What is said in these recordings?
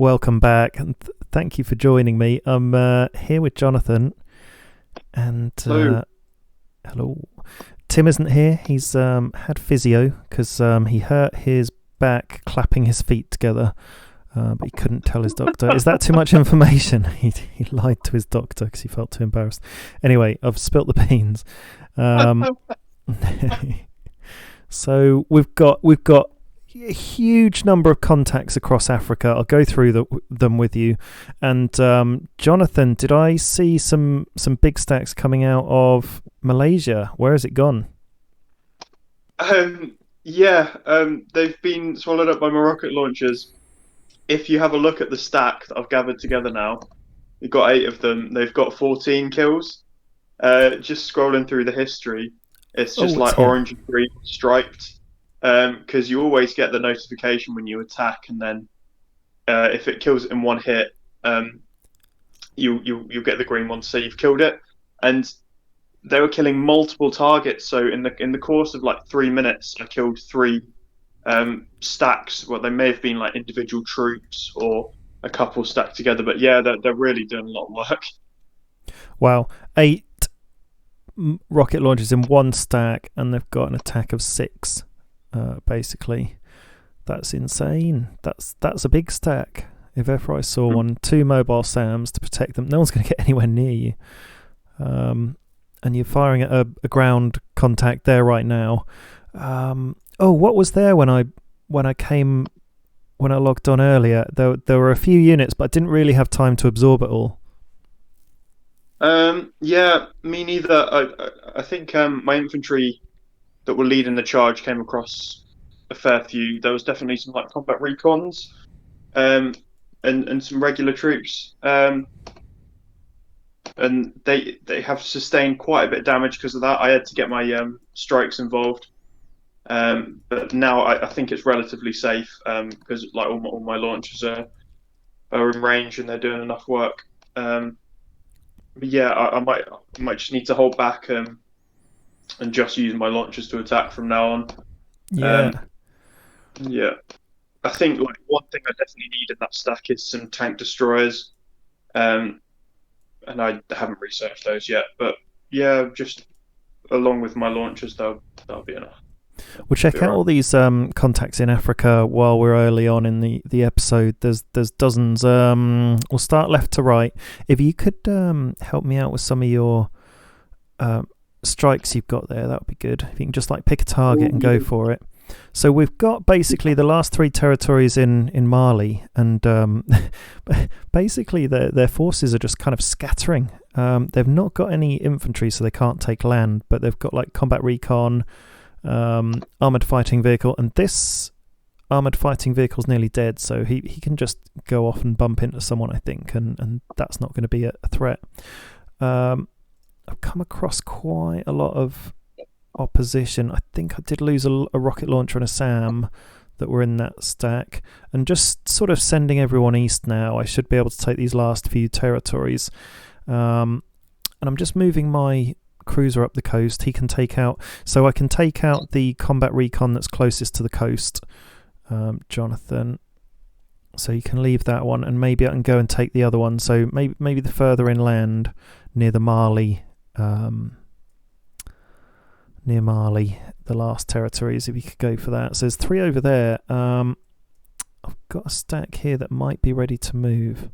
Welcome back, and thank you for joining me. I'm here with Jonathan, and Hello. hello. Tim isn't here. He's had physio because he hurt his back clapping his feet together, but he couldn't tell his doctor. Is that too much information? He lied to his doctor because he felt too embarrassed. Anyway, I've spilt the beans. Um, so we've got a huge number of contacts across Africa. I'll go through them with you. And Jonathan, did I see some big stacks coming out of Malaysia? Where has it gone? Yeah, they've been swallowed up by my rocket launchers. If you have a look at the stack that I've gathered together now, you've got eight of them. They've got 14 kills. Just scrolling through the history, it's Oh, just what's like here? orange and green striped. Because you always get the notification when you attack, and then if it kills it in one hit, you get the green one to say you've killed it. And they were killing multiple targets. So in the course of like 3 minutes, I killed three stacks. Well, they may have been like individual troops or a couple stacked together, but yeah, they're really doing a lot of work. Wow, eight rocket launchers in one stack, and they've got an attack of six. Basically, that's insane. That's a big stack. If ever I saw one, two mobile SAMs to protect them. No one's going to get anywhere near you. And you're firing at a ground contact there right now. Oh, what was there when I logged on earlier? There were a few units, but I didn't really have time to absorb it all. Yeah, me neither. I think my infantry that were leading the charge came across a fair few. There was definitely some like combat recons, um, and some regular troops. And they have sustained quite a bit of damage because of that. I had to get my strikes involved, but now I think it's relatively safe because like all my launchers are in range and they're doing enough work. But yeah, I might just need to hold back and just use my launchers to attack from now on. Yeah. Um, yeah, I think like one thing I definitely need in that stack is some tank destroyers. Um, and I haven't researched those yet. But yeah, just along with my launchers, that'll be enough. We'll Should be check out alright. all these contacts in Africa while we're early on in the episode. There's dozens. We'll start left to right. If you could help me out with some of your strikes you've got there, that would be good. If you can just like pick a target Oh, and go yeah. for it. So we've got basically the last three territories in Mali, and basically their forces are just kind of scattering. They've not got any infantry, so they can't take land, but they've got like combat recon, armored fighting vehicle, and this armored fighting vehicle's nearly dead, so he can just go off and bump into someone, I think, and that's not going to be a threat. I've come across quite a lot of opposition. I think I did lose a rocket launcher and a SAM that were in that stack, and just sort of sending everyone east now. I should be able to take these last few territories, and I'm just moving my cruiser up the coast. He can take out, so I can take out the combat recon that's closest to the coast, Jonathan. So you can leave that one, and maybe I can go and take the other one. So maybe the further inland near the Mali. Near Mali, the last territories, if you could go for that. So there's three over there. I've got a stack here that might be ready to move.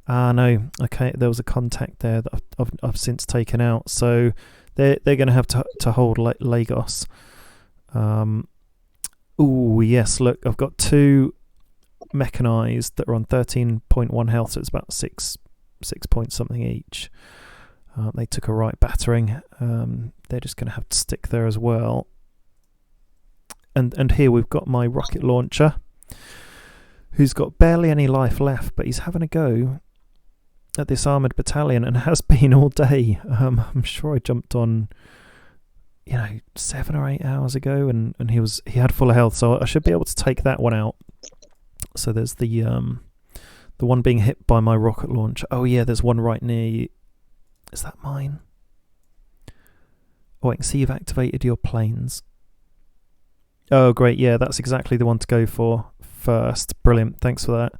No, okay, there was a contact there that I've since taken out. So they're going to have to hold Lagos. Oh yes, look, I've got two mechanized that are on 13.1 health, so it's about six point something each. They took a right battering. They're just going to have to stick there as well. And here we've got my rocket launcher, who's got barely any life left, but he's having a go at this armoured battalion and has been all day. I'm sure I jumped on, 7 or 8 hours ago, and he had full health, so I should be able to take that one out. So there's the one being hit by my rocket launcher. Oh yeah, there's one right near you. Is that mine? Oh, I can see you've activated your planes. Oh, great. Yeah, that's exactly the one to go for first. Brilliant. Thanks for that.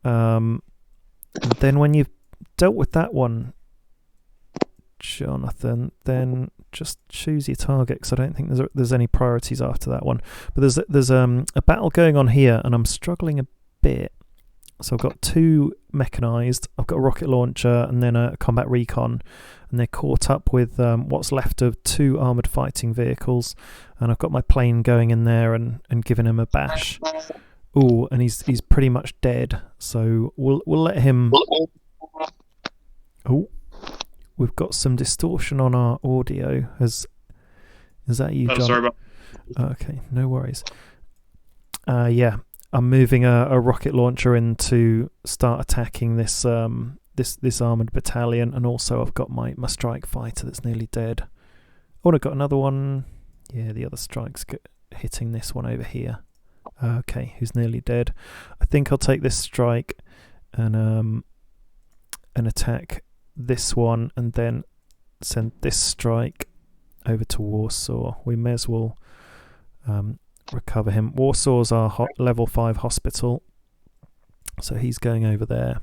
And then when you've dealt with that one, Jonathan, then just choose your target, because I don't think there's any priorities after that one. But there's a battle going on here, and I'm struggling a bit. So I've got 2 mechanized, I've got a rocket launcher, and then a combat recon, and they're caught up with what's left of 2 armoured fighting vehicles, and I've got my plane going in there and giving him a bash. Ooh, and he's pretty much dead, so we'll let him... Oh, we've got some distortion on our audio. Is that you, John? Sorry about. Okay, no worries. Yeah, I'm moving a rocket launcher in to start attacking this this armoured battalion, and also I've got my strike fighter that's nearly dead. Oh, and I've got another one. Yeah, the other strike's hitting this one over here. Okay, who's nearly dead. I think I'll take this strike and attack this one, and then send this strike over to Warsaw. We may as well recover him. Warsaw's our level 5 hospital, so he's going over there.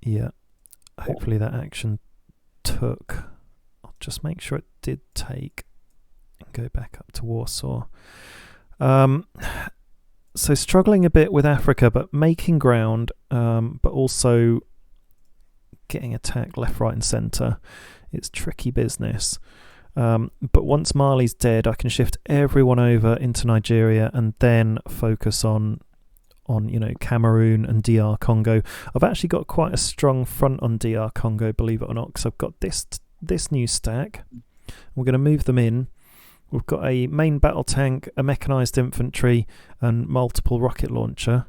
Yeah, hopefully that action took. I'll just make sure it did take, and go back up to Warsaw. So struggling a bit with Africa, but making ground, but also getting attacked left, right and centre. It's tricky business. But once Mali's dead, I can shift everyone over into Nigeria and then focus on Cameroon and DR Congo. I've actually got quite a strong front on DR Congo, believe it or not, because I've got this new stack. We're going to move them in. We've got a main battle tank, a mechanised infantry, and multiple rocket launcher.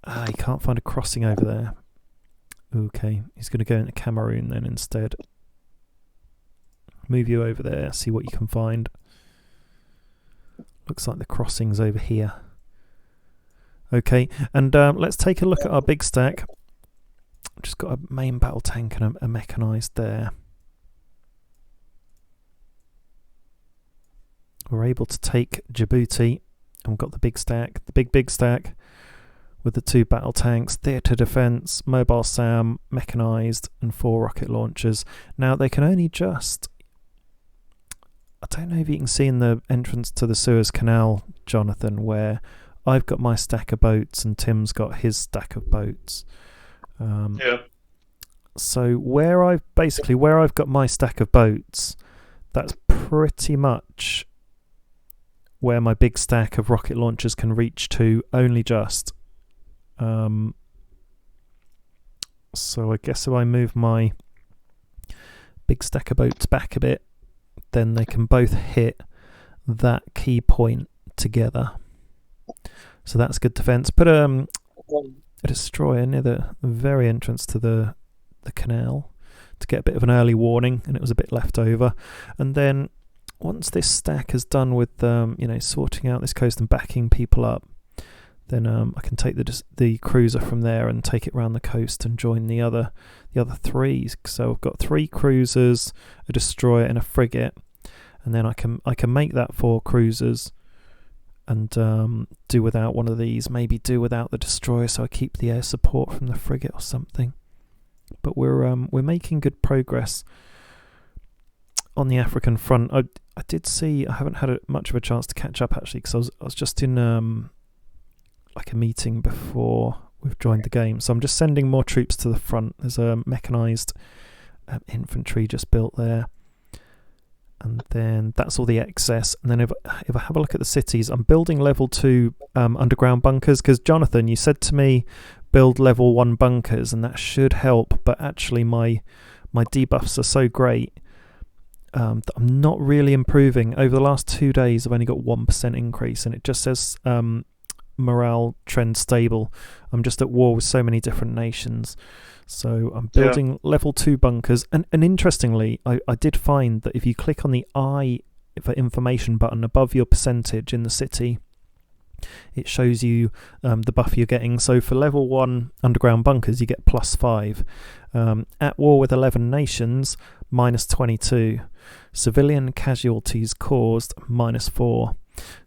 You can't find a crossing over there. Okay, he's going to go into Cameroon then instead. Move you over there, see what you can find. Looks like the crossing's over here. Okay, and let's take a look at our big stack. Just got a main battle tank and a mechanised there. We're able to take Djibouti, and we've got the big stack, the big stack, with the 2 battle tanks, theatre defence, mobile SAM, mechanised, and 4 rocket launchers. Now they can only just... I don't know if you can see in the entrance to the Suez Canal, Jonathan, where I've got my stack of boats and Tim's got his stack of boats. Yeah. So where I've got my stack of boats, that's pretty much where my big stack of rocket launchers can reach to, only just. So I guess if I move my big stack of boats back a bit, then they can both hit that key point together. So that's good defence. Put a destroyer near the very entrance to the canal to get a bit of an early warning, and it was a bit left over. And then once this stack is done with sorting out this coast and backing people up, then I can take the cruiser from there and take it around the coast and join the other 3. So I've got 3 cruisers, a destroyer, and a frigate, and then I can make that 4 cruisers and do without one of these. Maybe do without the destroyer, so I keep the air support from the frigate or something. But we're making good progress on the African front. I did see. I haven't had much of a chance to catch up actually, because I was just in like a meeting before we've joined the game. So I'm just sending more troops to the front. There's a mechanised infantry just built there, and then that's all the excess. And then if I have a look at the cities, I'm building level 2 underground bunkers, because Jonathan, you said to me build level 1 bunkers, and that should help. But actually, my debuffs are so great that I'm not really improving. Over the last 2 days, I've only got 1% increase, and it just says morale trend stable. I'm just at war with so many different nations, so I'm building level 2 bunkers. And interestingly, I did find that if you click on the I for information button above your percentage in the city, it shows you the buff you're getting. So for level 1 underground bunkers, you get +5. At war with 11 nations, minus 22. Civilian casualties caused, minus 4.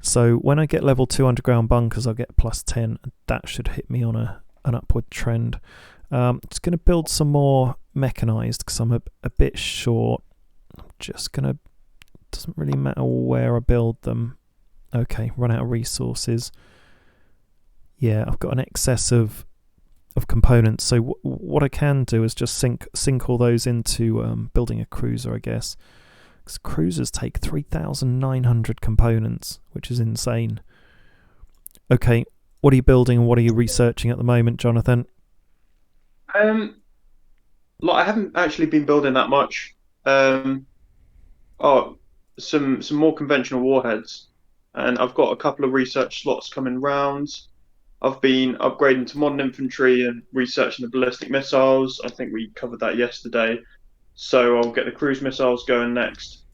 So when I get level 2 underground bunkers, I'll get plus 10. That should hit me on an upward trend. Just going to build some more mechanized because I'm a bit short. I'm just going to... Doesn't really matter where I build them. Okay, run out of resources. Yeah, I've got an excess of components. So what I can do is just sink all those into building a cruiser, I guess. Because cruisers take 3,900 components, which is insane. Okay, what are you building and what are you researching at the moment, Jonathan? I haven't actually been building that much. Oh, some more conventional warheads, and I've got a couple of research slots coming round. I've been upgrading to modern infantry and researching the ballistic missiles. I think we covered that yesterday. So I'll get the cruise missiles going next.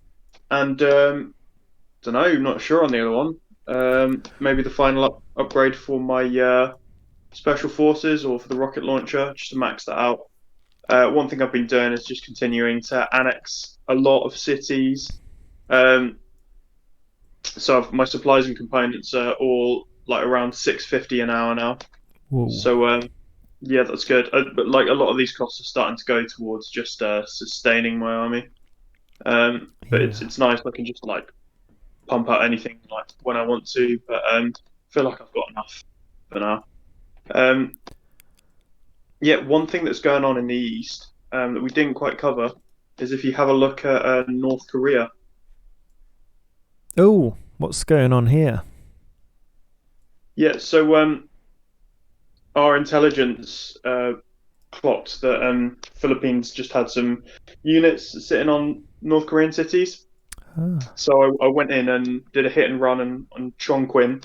And don't know, I'm not sure on the other one. Maybe the final upgrade for my special forces or for the rocket launcher, just to max that out. One thing I've been doing is just continuing to annex a lot of cities. So my supplies and components are all like around 650 an hour now. Whoa. So yeah, that's good. But like a lot of these costs are starting to go towards just sustaining my army. But it's nice. I can just like pump out anything like when I want to. But I feel like I've got enough for now. Yeah, one thing that's going on in the east that we didn't quite cover is if you have a look at North Korea. Oh, what's going on here? Yeah, so our intelligence clocked that Philippines just had some units sitting on North Korean cities. So I went in and did a hit and run on Chongqing,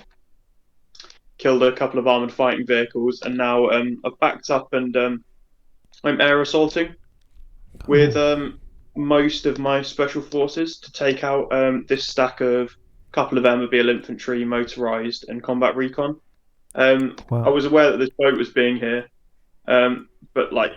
killed a couple of armored fighting vehicles, and now I've backed up and I'm air assaulting with most of my special forces to take out this stack of couple of airmobile infantry, motorized, and combat recon. Wow. I was aware that this boat was being here, but like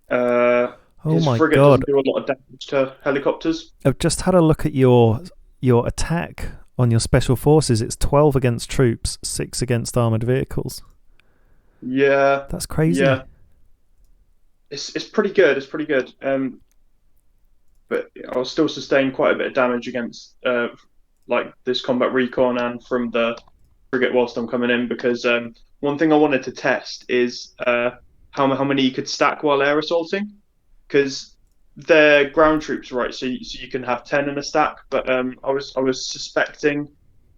his frigate doesn't do a lot of damage to helicopters. I've just had a look at your attack on your special forces. It's 12 against troops, 6 against armored vehicles. Yeah, that's crazy. Yeah, it's pretty good. It's pretty good. But I'll still sustain quite a bit of damage against like this combat recon and from the frigate whilst I'm coming in, because one thing I wanted to test is how many you could stack while air assaulting, because they're ground troops, right? So you can have 10 in a stack, but I was suspecting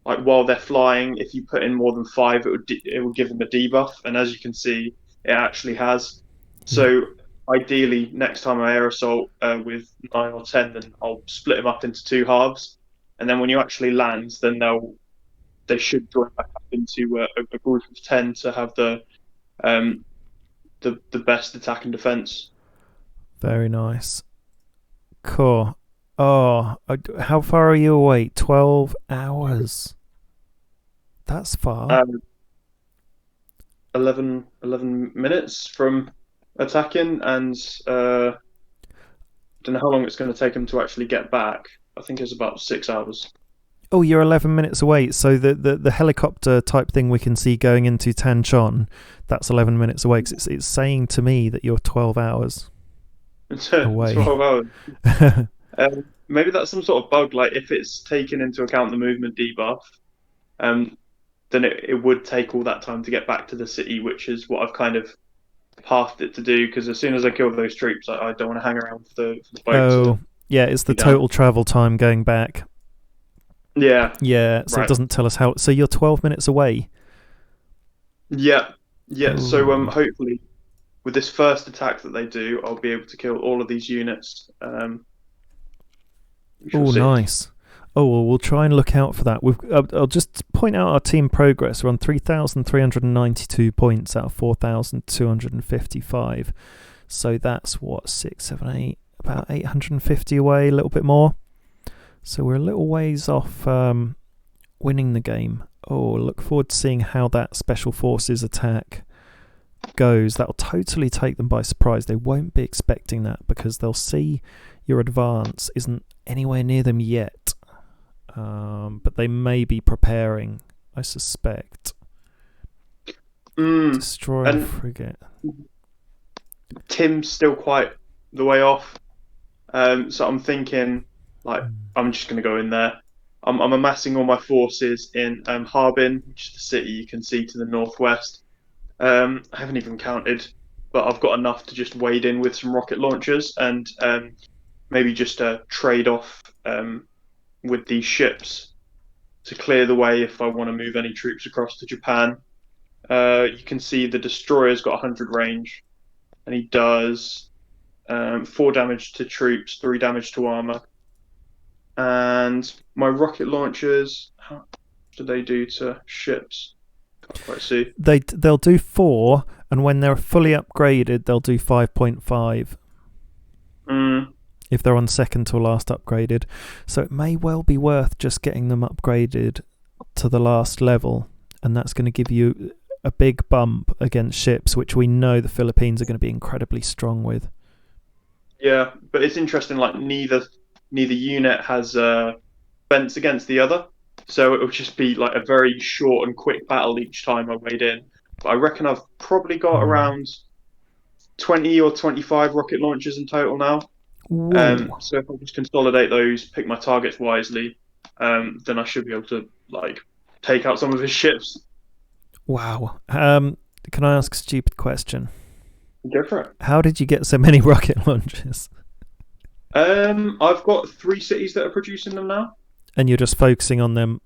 like while they're flying, if you put in more than 5, it would give them a debuff, and as you can see, it actually has. So ideally, next time I air assault with 9 or 10, then I'll split them up into 2 halves, and then when you actually land, then they should join back up into a group of 10 to have the best attack and defense. Very nice. Cool. Oh, how far are you away? 12 hours. That's far. 11 minutes from attacking, and don't know how long it's going to take them to actually get back. I think it's about 6 hours. Oh, you're 11 minutes away. So the helicopter type thing we can see going into Tanchon, that's 11 minutes away. 'Cause it's saying to me that you're 12 hours away. 12 hours. Maybe that's some sort of bug. Like if it's taken into account the movement debuff, then it would take all that time to get back to the city, which is what I've kind of pathed it to do. Because as soon as I kill those troops, I don't want to hang around for the boat. Oh, yeah, it's the total travel time going back. Yeah. Yeah, so right. It doesn't tell us how... So you're 12 minutes away? Yeah. Ooh. So hopefully, with this first attack that they do, I'll be able to kill all of these units. Oh, nice. Oh, well, we'll try and look out for that. I'll just point out our team progress. We're on 3,392 points out of 4,255. So that's, 6, 7, 8... About 850 away, a little bit more. So we're a little ways off winning the game. Oh, look forward to seeing how that Special Forces attack goes, that'll totally take them by surprise. They won't be expecting that because they'll see your advance isn't anywhere near them yet. But they may be preparing, I suspect. Destroy a frigate. Tim's still quite the way off. So I'm thinking, like, I'm just going to go in there. I'm amassing all my forces in Harbin, which is the city you can see to the northwest. I haven't even counted, but I've got enough to just wade in with some rocket launchers and maybe just trade off with these ships to clear the way if I want to move any troops across to Japan. You can see the destroyer's got 100 range, and he does 4 damage to troops, 3 damage to armor. And my rocket launchers, how do they do to ships? Can't quite see. They'll do 4, and when they're fully upgraded, they'll do 5.5. If they're on second to last upgraded. So it may well be worth just getting them upgraded to the last level, and that's going to give you a big bump against ships, which we know the Philippines are going to be incredibly strong with. Yeah, but it's interesting, like neither unit has fence against the other, so it will just be like a very short and quick battle each time I wade in. But I reckon I've probably got around 20 or 25 rocket launchers in total now. So if I just consolidate those, pick my targets wisely, then I should be able to like take out some of his ships. Wow. Can I ask a stupid question? Go for it. How did you get so many rocket launchers? I've got 3 cities that are producing them now. And you're just focusing on them?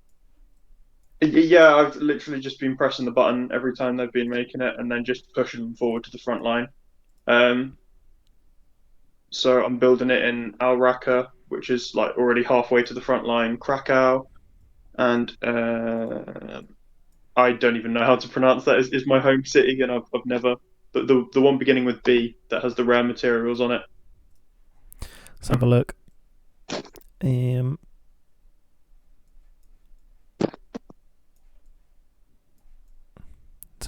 Yeah, I've literally just been pressing the button every time they've been making it, and then just pushing them forward to the front line. So I'm building it in Al Raqqa, which is like already halfway to the front line, Krakow, and I don't even know how to pronounce that. Is my home city, and I've never the one beginning with B that has the rare materials on it. Let's have a look. It's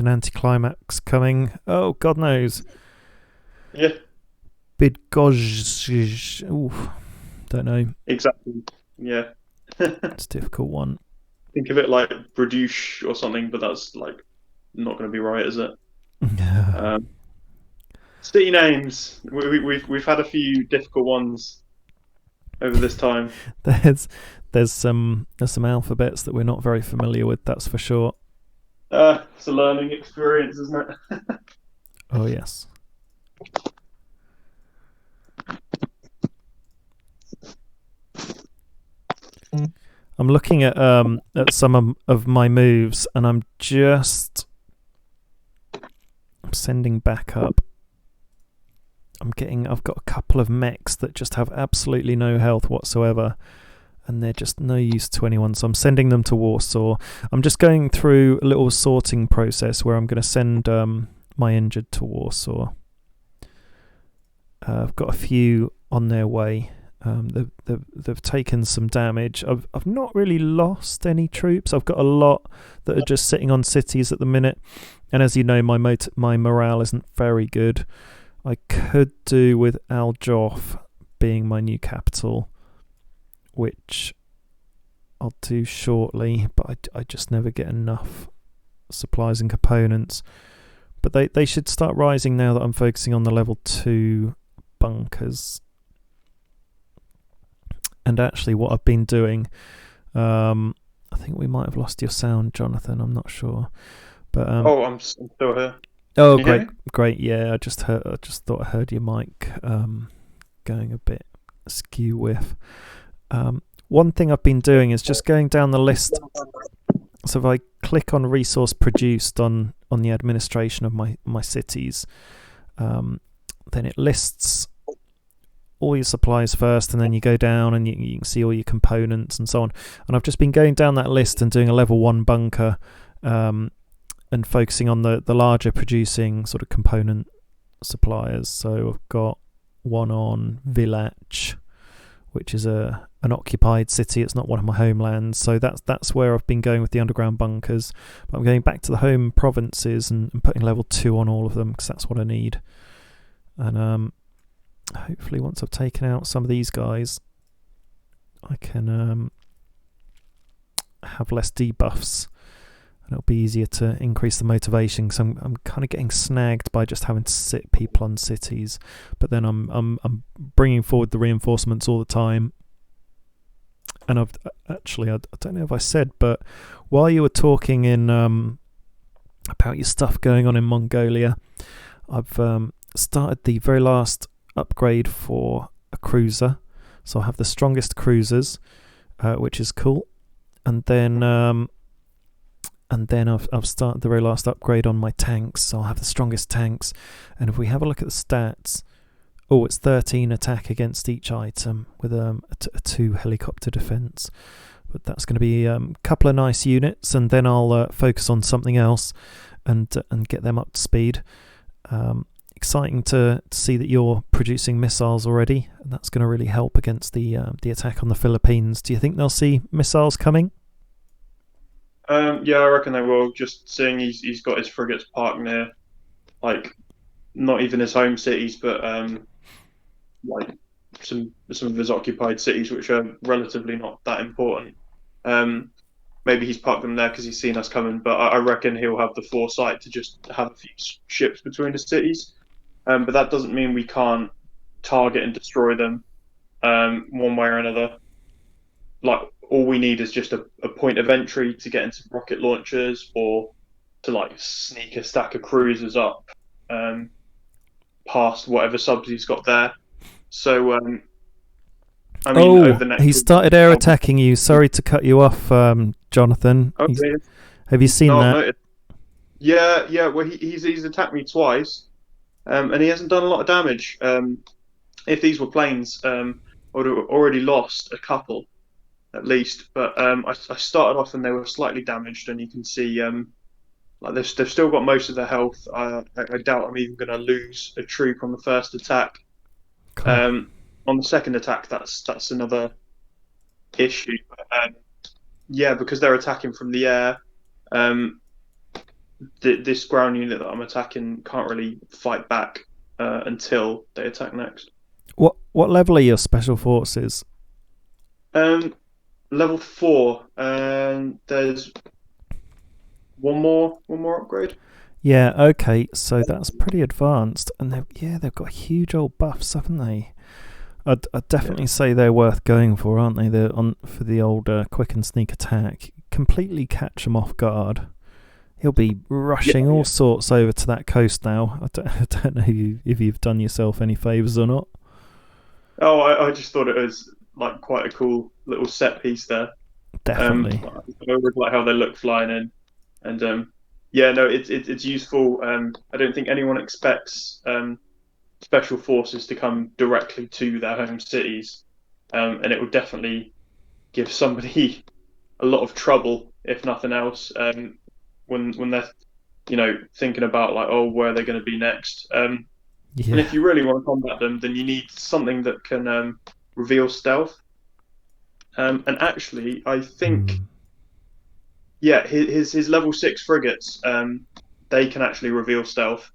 an anticlimax coming. Oh, God knows. Yeah. Bydgoszcz. Oof. Don't know. Exactly. Yeah. It's a difficult one. Think of it like Brdouche or something, but that's like not going to be right, is it? City names. We've had a few difficult ones over this time. There's some alphabets that we're not very familiar with. That's for sure. It's a learning experience, isn't it? Oh yes. I'm looking at some of my moves, and I'm sending back up. I've got a couple of mechs that just have absolutely no health whatsoever, and they're just no use to anyone, so I'm sending them to Warsaw. I'm just going through a little sorting process where I'm going to send my injured to Warsaw. I've got a few on their way. They've taken some damage. I've not really lost any troops. I've got a lot that are just sitting on cities at the minute, and as you know, my morale isn't very good. I could do with Al Joff being my new capital, which I'll do shortly, but I just never get enough supplies and components. But they should start rising now that I'm focusing on the level 2 bunkers. And actually what I've been doing, I think we might have lost your sound, Jonathan, I'm not sure. But I'm still here. Oh, great. Yeah, I just thought I heard your mic going a bit skew with. One thing I've been doing is just going down the list. So if I click on resource produced on the administration of my cities, then it lists all your supplies first, and then you go down and you can see all your components and so on. And I've just been going down that list and doing a level 1 bunker, and focusing on the larger producing sort of component suppliers. So I've got one on Villach, which is a an occupied city. It's not one of my homelands, so that's where I've been going with the underground bunkers. But I'm going back to the home provinces and putting level 2 on all of them because that's what I need. And hopefully once I've taken out some of these guys, I can have less debuffs, and it'll be easier to increase the motivation. Because I'm kind of getting snagged by just having to sit people on cities, but then I'm bringing forward the reinforcements all the time. And I've actually, I don't know if I said, but while you were talking in about your stuff going on in Mongolia, I've started the very last upgrade for a cruiser. So I have the strongest cruisers, which is cool. And then I've started the very last upgrade on my tanks. So I'll have the strongest tanks. And if we have a look at the stats, it's 13 attack against each item with a 2 helicopter defense. But that's going to be a couple of nice units, and then I'll focus on something else and get them up to speed. Exciting to see that you're producing missiles already, and that's going to really help against the attack on the Philippines. Do you think they'll see missiles coming? Yeah, I reckon they will. Just seeing he's got his frigates parked near, like, not even his home cities, but like some of his occupied cities, which are relatively not that important. Maybe he's parked them there because he's seen us coming, but I reckon he'll have the foresight to just have a few ships between the cities. But that doesn't mean we can't target and destroy them one way or another. Like, all we need is just a point of entry to get into rocket launchers, or to like sneak a stack of cruisers up past whatever subs he's got there. So I mean, over the next he started air attacking you. Sorry to cut you off, Jonathan. Okay. Have you seen that? No, yeah. Well, he's attacked me twice, and he hasn't done a lot of damage. If these were planes, I would have already lost a couple, at least. But I started off and they were slightly damaged, and you can see like they've still got most of their health. I doubt I'm even going to lose a troop on the first attack. Cool. On the second attack, that's another issue. Yeah, because they're attacking from the air. This ground unit that I'm attacking can't really fight back until they attack next. What level are your special forces? Level 4. There's one more upgrade. Yeah, okay, so that's pretty advanced, and they've got huge old buffs, haven't they? I'd definitely say they're worth going for, aren't they? They're on for the old quick and sneak attack. Completely catch them off guard. He'll be rushing all sorts over to that coast now. I don't know if you've done yourself any favours or not. Oh, I just thought it was like quite a cool little set piece there. Definitely. I really like how they look flying in, and yeah, no, it's useful. I don't think anyone expects special forces to come directly to their home cities, and it would definitely give somebody a lot of trouble, if nothing else, when they're thinking about like, oh, where are they going to be next? And if you really want to combat them, then you need something that can reveal stealth. And actually, I think. Yeah, his level 6 frigates, they can actually reveal stealth,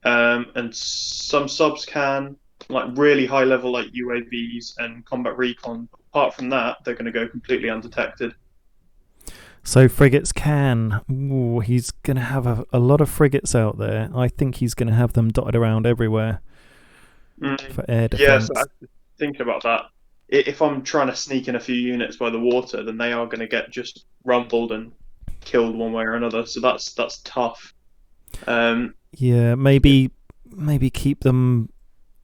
and some subs can, like really high level, like UAVs and combat recon. Apart from that, they're going to go completely undetected. So frigates can. Ooh, he's going to have a lot of frigates out there. I think he's going to have them dotted around everywhere for air defense. Yeah, so I was thinking about that. If I'm trying to sneak in a few units by the water, then they are going to get just rumbled and killed one way or another. So that's tough. Yeah, maybe keep them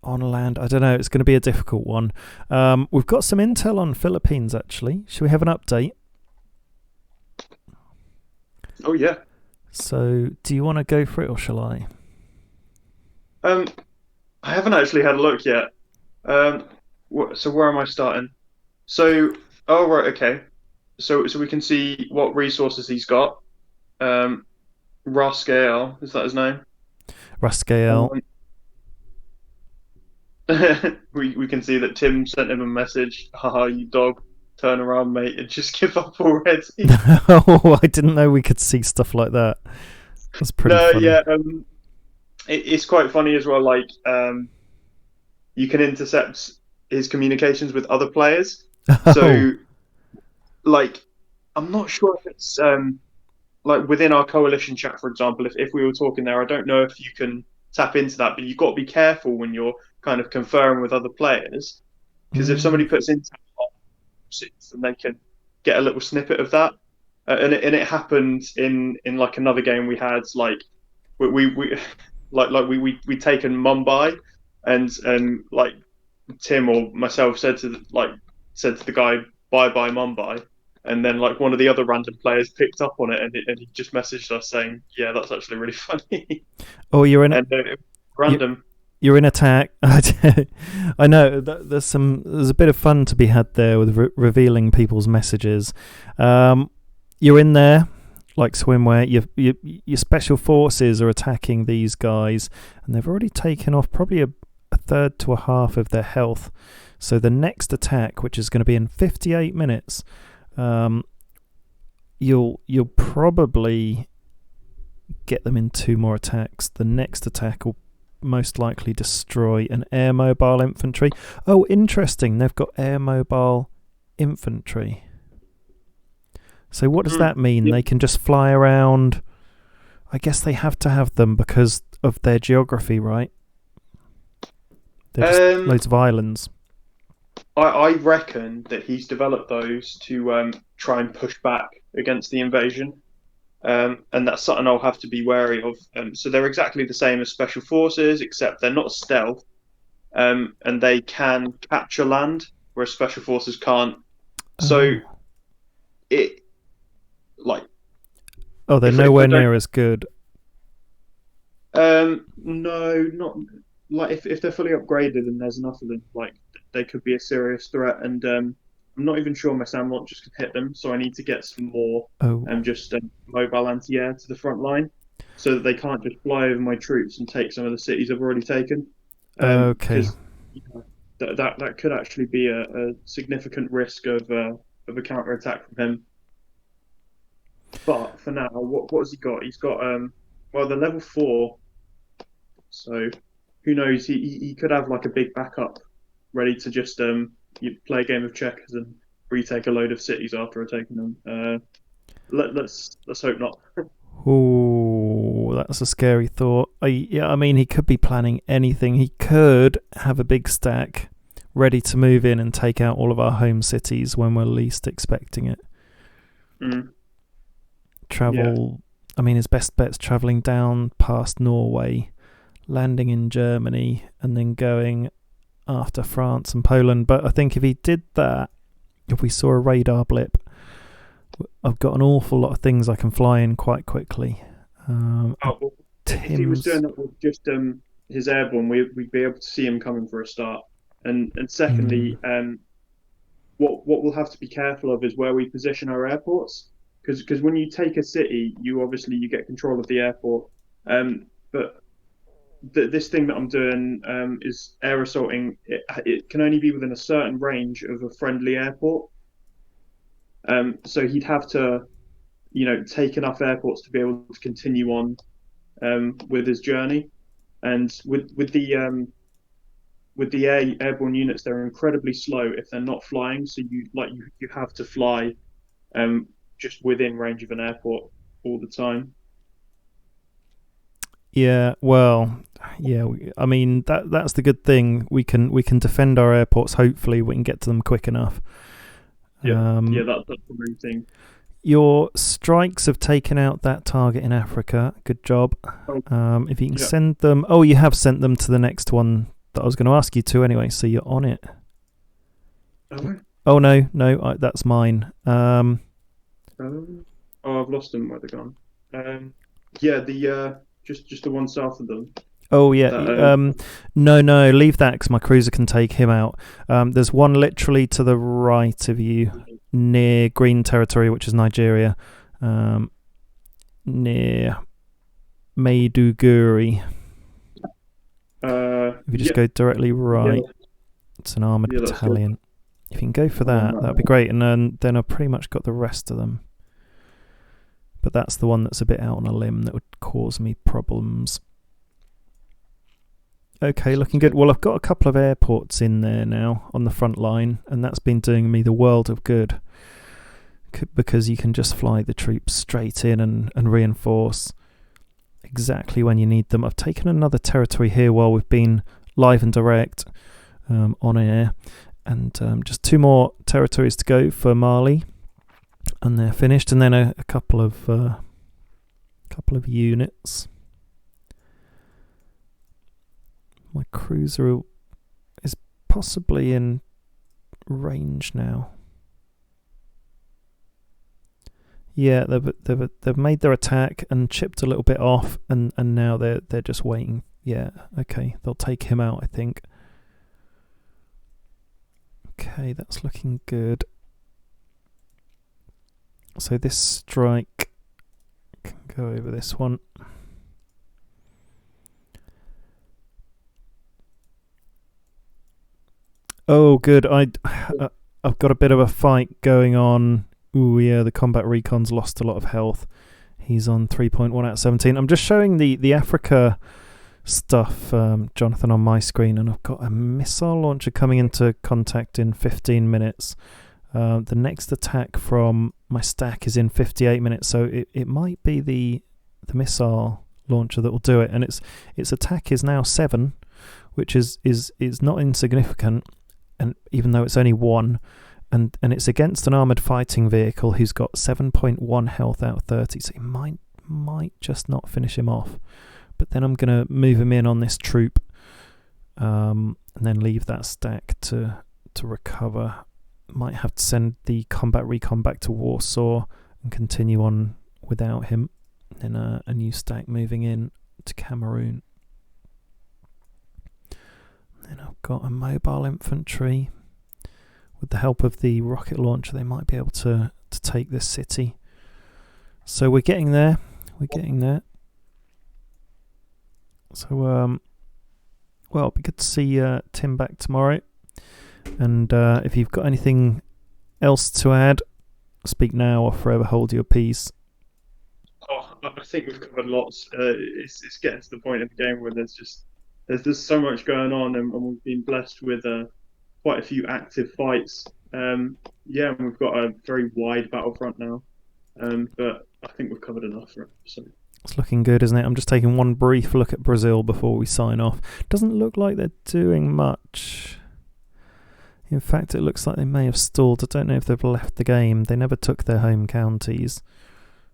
on land. I don't know. It's going to be a difficult one. We've got some intel on Philippines, actually. Should we have an update? Oh, yeah. So, do you want to go for it, or shall I? I haven't actually had a look yet. So where am I starting? So, oh right, okay. So we can see what resources he's got. Rascael, is that his name? Rascael. we can see that Tim sent him a message. Haha, you dog, turn around, mate, and just give up already. Oh, I didn't know we could see stuff like that. That's pretty No, funny. yeah, it's quite funny as well. Like, you can intercept his communications with other players. Oh, So, like, I'm not sure if it's like within our coalition chat, for example, if we were talking there, I don't know if you can tap into that, but you've got to be careful when you're kind of conferring with other players because if mm, somebody puts in then they can get a little snippet of that. And it happened in like another game we had we we taken Mumbai and like Tim or myself said to the guy bye bye Mumbai, and then like one of the other random players picked up on it and he just messaged us saying yeah that's actually really funny oh, and you, random. you're in attack. I know there's a bit of fun to be had there with revealing people's messages. You're in there like swimwear. Your special forces are attacking these guys, and they've already taken off probably a third to a half of their health. So the next attack, which is going to be in 58 minutes, you'll probably get them in two more attacks. The next attack will most likely destroy an air mobile infantry. Oh, interesting. They've got air mobile infantry. So what does that mean? Yeah. They can just fly around. I guess they have to have them because of their geography, right? They're just loads of islands. I reckon that he's developed those to try and push back against the invasion. And that's something I'll have to be wary of. So they're exactly the same as special forces, except they're not stealth, and they can capture land, whereas special forces can't. So Oh, it like oh, they're if I nowhere don't near as good. no not like if they're fully upgraded and there's enough of them, like they could be a serious threat. And I'm not even sure my SAM launchers can hit them, so I need to get some more Oh, just mobile anti-air to the front line, so that they can't just fly over my troops and take some of the cities I've already taken. okay. Because you know, that could actually be a significant risk of a counter attack from him. But for now, what has he got? He's got well, the level 4. So who knows? He could have like a big backup ready to just you play a game of checkers and retake a load of cities after taking them. Let's hope not. Oh, that's a scary thought. I mean, he could be planning anything. He could have a big stack ready to move in and take out all of our home cities when we're least expecting it. Mm, yeah. Travel. I mean, his best bet's travelling down past Norway, landing in Germany, and then going after France and Poland. But I think if he did that, if we saw a radar blip, I've got an awful lot of things I can fly in quite quickly. Oh, well, if he was Tim's. doing that with just his airborne, we'd be able to see him coming for a start. And Mm, secondly, what we'll have to be careful of is where we position our airports, because when you take a city, you get control of the airport. But this thing that I'm doing is air assaulting. It can only be within a certain range of a friendly airport. So he'd have to, take enough airports to be able to continue on with his journey. And with the airborne units, they're incredibly slow if they're not flying. So you have to fly just within range of an airport all the time. yeah, well, yeah. I mean, that's the good thing. We can defend our airports. Hopefully, we can get to them quick enough. Yeah, yeah, Um, that's the main thing. your strikes have taken out that target in Africa. Good job. Oh, If you can yeah. send them. Oh, you have sent them to the next one that I was going to ask you to anyway. So you're on it. Oh, Oh no, no, that's mine. I've lost them. Where they're gone. Yeah, the just the one south of them. Oh yeah. That No, leave that because my cruiser can take him out. There's one literally to the right of you, near Green Territory, which is Nigeria, near Maiduguri. If you just go directly right, it's an armoured that's battalion. good. If you can go for that, that'd be great. And then I've pretty much got the rest of them. But that's the one that's a bit out on a limb that would cause me problems. Okay, looking good. Well, I've got a couple of airports in there now on the front line, and that's been doing me the world of good. Because you can just fly the troops straight in and reinforce exactly when you need them. I've taken another territory here while we've been live and direct on air. And just 2 more territories to go for Mali. And they're finished, and then a couple of units. My cruiser is possibly in range now. Yeah, they've made their attack and chipped a little bit off, and now they're just waiting. Yeah, okay, they'll take him out, I think. Okay, that's looking good. So this strike can go over this one. Oh, good. I've got a bit of a fight going on. Ooh, yeah, the combat recon's lost a lot of health. He's on 3.1 out of 17. I'm just showing the Africa stuff, Jonathan, on my screen, and I've got a missile launcher coming into contact in 15 minutes. The next attack from my stack is in 58 minutes, so it might be the missile launcher that will do it. And its attack is now 7, which is not insignificant, and even though it's only 1, and it's against an armoured fighting vehicle who's got 7.1 health out of 30, so he might just not finish him off. But then I'm going to move him in on this troop, and then leave that stack to recover. Might have to send the combat recon back to Warsaw and continue on without him. Then a new stack moving in to Cameroon. Then I've got a mobile infantry. With the help of the rocket launcher, they might be able to take this city. So we're getting there. So, well, it'll be good to see Tim back tomorrow. And if you've got anything else to add, speak now or forever hold your peace. Oh, I think we've covered lots. It's getting to the point of the game where there's so much going on, and we've been blessed with quite a few active fights. And we've got a very wide battlefront now. But I think we've covered enough for it. So. It's looking good, isn't it? I'm just taking one brief look at Brazil before we sign off. Doesn't look like they're doing much. In fact, it looks like they may have stalled. I don't know if they've left the game. They never took their home counties.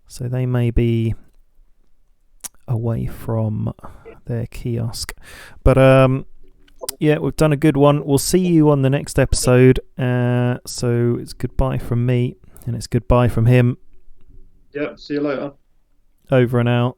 So they may be away from their kiosk. But, we've done a good one. We'll see you on the next episode. So it's goodbye from me, and it's goodbye from him. Yeah, see you later. Over and out.